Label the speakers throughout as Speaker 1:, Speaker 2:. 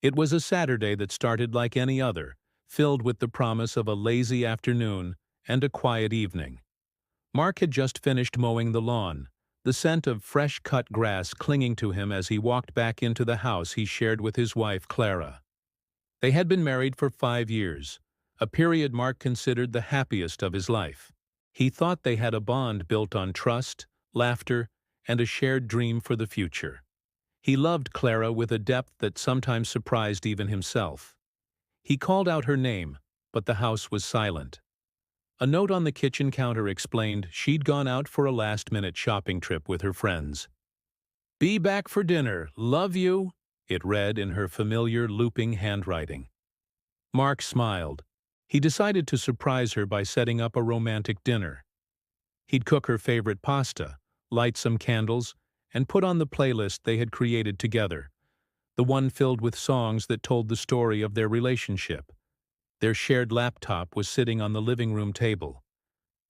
Speaker 1: It was a Saturday that started like any other, filled with the promise of a lazy afternoon and a quiet evening. Mark had just finished mowing the lawn, the scent of fresh-cut grass clinging to him as he walked back into the house he shared with his wife, Clara. They had been married for 5 years, a period Mark considered the happiest of his life. He thought they had a bond built on trust, laughter, and a shared dream for the future. He loved Clara with a depth that sometimes surprised even himself. He called out her name, but the house was silent. A note on the kitchen counter explained she'd gone out for a last-minute shopping trip with her friends. "Be back for dinner, love you," it read in her familiar looping handwriting. Mark smiled. He decided to surprise her by setting up a romantic dinner. He'd cook her favorite pasta, light some candles, and put on the playlist they had created together, the one filled with songs that told the story of their relationship. Their shared laptop was sitting on the living room table.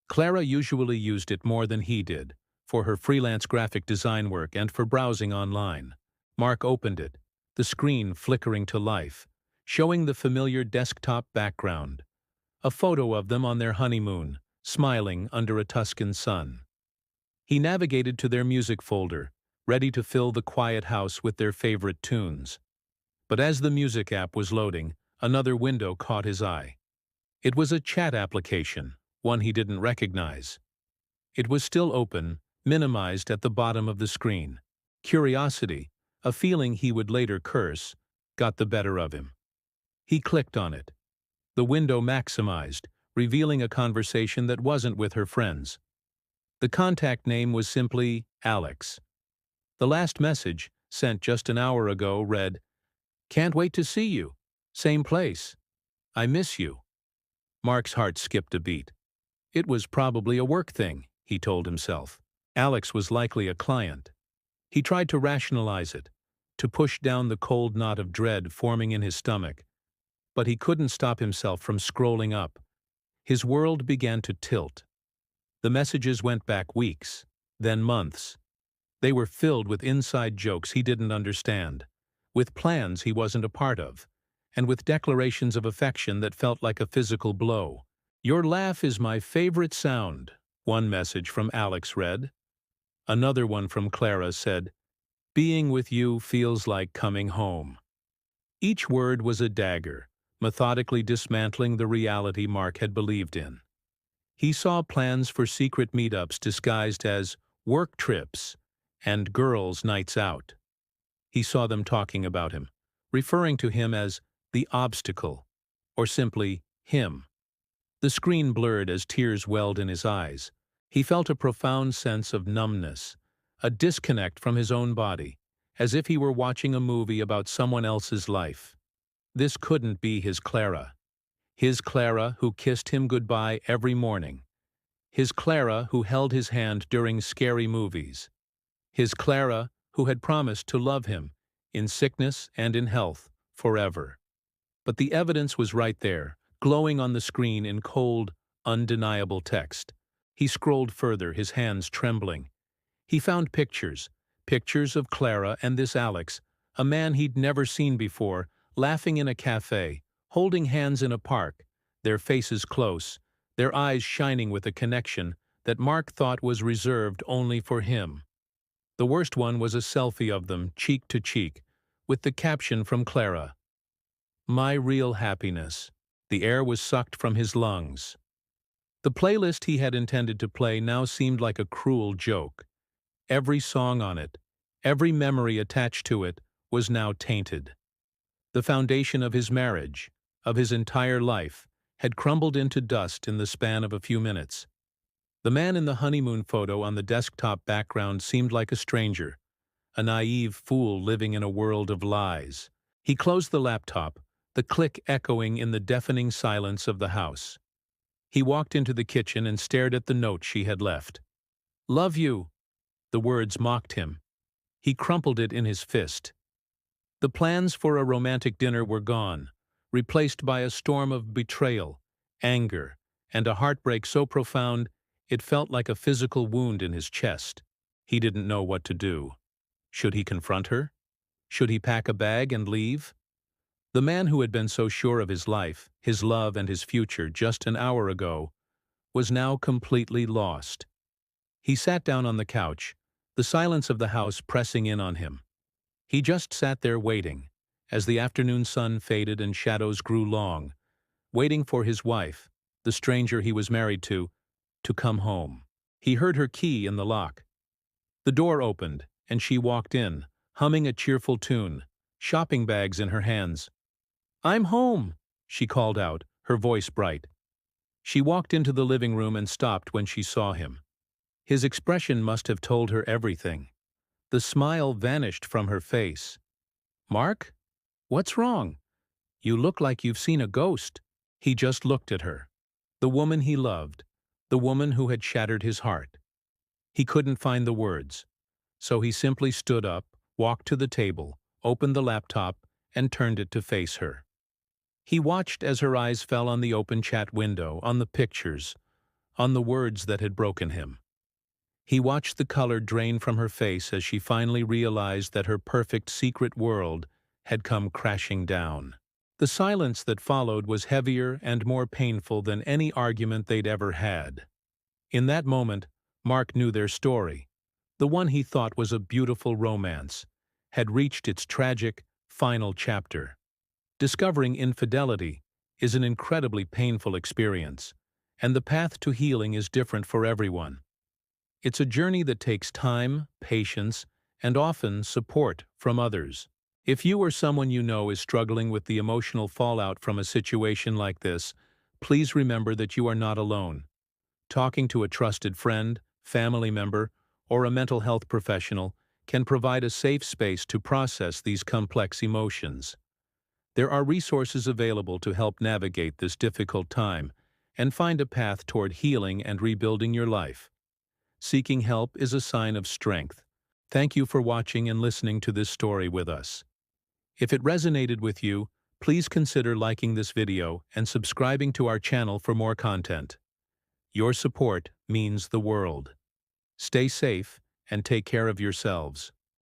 Speaker 1: Clara usually used it more than he did, for her freelance graphic design work and for browsing online. Mark opened it, the screen flickering to life, showing the familiar desktop background. A photo of them on their honeymoon, smiling under a Tuscan sun. He navigated to their music folder, ready to fill the quiet house with their favorite tunes. But as the music app was loading, another window caught his eye. It was a chat application, one he didn't recognize. It was still open, minimized at the bottom of the screen. Curiosity, a feeling he would later curse, got the better of him. He clicked on it. The window maximized, revealing a conversation that wasn't with her friends. The contact name was simply Alex. The last message, sent just an hour ago, read, "Can't wait to see you. Same place. I miss you." Mark's heart skipped a beat. It was probably a work thing, he told himself. Alex was likely a client. He tried to rationalize it, to push down the cold knot of dread forming in his stomach. But he couldn't stop himself from scrolling up. His world began to tilt. The messages went back weeks, then months. They were filled with inside jokes he didn't understand, with plans he wasn't a part of, and with declarations of affection that felt like a physical blow. "Your laugh is my favorite sound," one message from Alex read. Another one from Clara said, "Being with you feels like coming home." Each word was a dagger, methodically dismantling the reality Mark had believed in. He saw plans for secret meetups disguised as work trips and girls' nights out. He saw them talking about him, referring to him as the obstacle, or simply him. The screen blurred as tears welled in his eyes. He felt a profound sense of numbness, a disconnect from his own body, as if he were watching a movie about someone else's life. This couldn't be his Clara. His Clara who kissed him goodbye every morning. His Clara who held his hand during scary movies. His Clara who had promised to love him, in sickness and in health, forever. But the evidence was right there, glowing on the screen in cold, undeniable text. He scrolled further, his hands trembling. He found pictures of Clara and this Alex, a man he'd never seen before, laughing in a cafe, holding hands in a park, their faces close, their eyes shining with a connection that Mark thought was reserved only for him. The worst one was a selfie of them, cheek to cheek, with the caption from Clara, "My real happiness." The air was sucked from his lungs. The playlist he had intended to play now seemed like a cruel joke. Every song on it, every memory attached to it, was now tainted. The foundation of his marriage, of his entire life, had crumbled into dust in the span of a few minutes. The man in the honeymoon photo on the desktop background seemed like a stranger, a naive fool living in a world of lies. He closed the laptop, the click echoing in the deafening silence of the house. He walked into the kitchen and stared at the note she had left. "Love you." The words mocked him. He crumpled it in his fist. The plans for a romantic dinner were gone, replaced by a storm of betrayal, anger, and a heartbreak so profound it felt like a physical wound in his chest. He didn't know what to do. Should he confront her? Should he pack a bag and leave? The man who had been so sure of his life, his love and his future just an hour ago, was now completely lost. He sat down on the couch, the silence of the house pressing in on him. He just sat there waiting, as the afternoon sun faded and shadows grew long, waiting for his wife, the stranger he was married to come home. He heard her key in the lock. The door opened, and she walked in, humming a cheerful tune, shopping bags in her hands. "I'm home," she called out, her voice bright. She walked into the living room and stopped when she saw him. His expression must have told her everything. The smile vanished from her face. "Mark? What's wrong? You look like you've seen a ghost." He just looked at her. The woman he loved, the woman who had shattered his heart. He couldn't find the words, so he simply stood up, walked to the table, opened the laptop, and turned it to face her. He watched as her eyes fell on the open chat window, on the pictures, on the words that had broken him. He watched the color drain from her face as she finally realized that her perfect secret world had come crashing down. The silence that followed was heavier and more painful than any argument they'd ever had. In that moment, Mark knew their story, the one he thought was a beautiful romance, had reached its tragic, final chapter. Discovering infidelity is an incredibly painful experience, and the path to healing is different for everyone. It's a journey that takes time, patience, and often support from others. If you or someone you know is struggling with the emotional fallout from a situation like this, please remember that you are not alone. Talking to a trusted friend, family member, or a mental health professional can provide a safe space to process these complex emotions. There are resources available to help navigate this difficult time and find a path toward healing and rebuilding your life. Seeking help is a sign of strength. Thank you for watching and listening to this story with us. If it resonated with you, please consider liking this video and subscribing to our channel for more content. Your support means the world. Stay safe and take care of yourselves.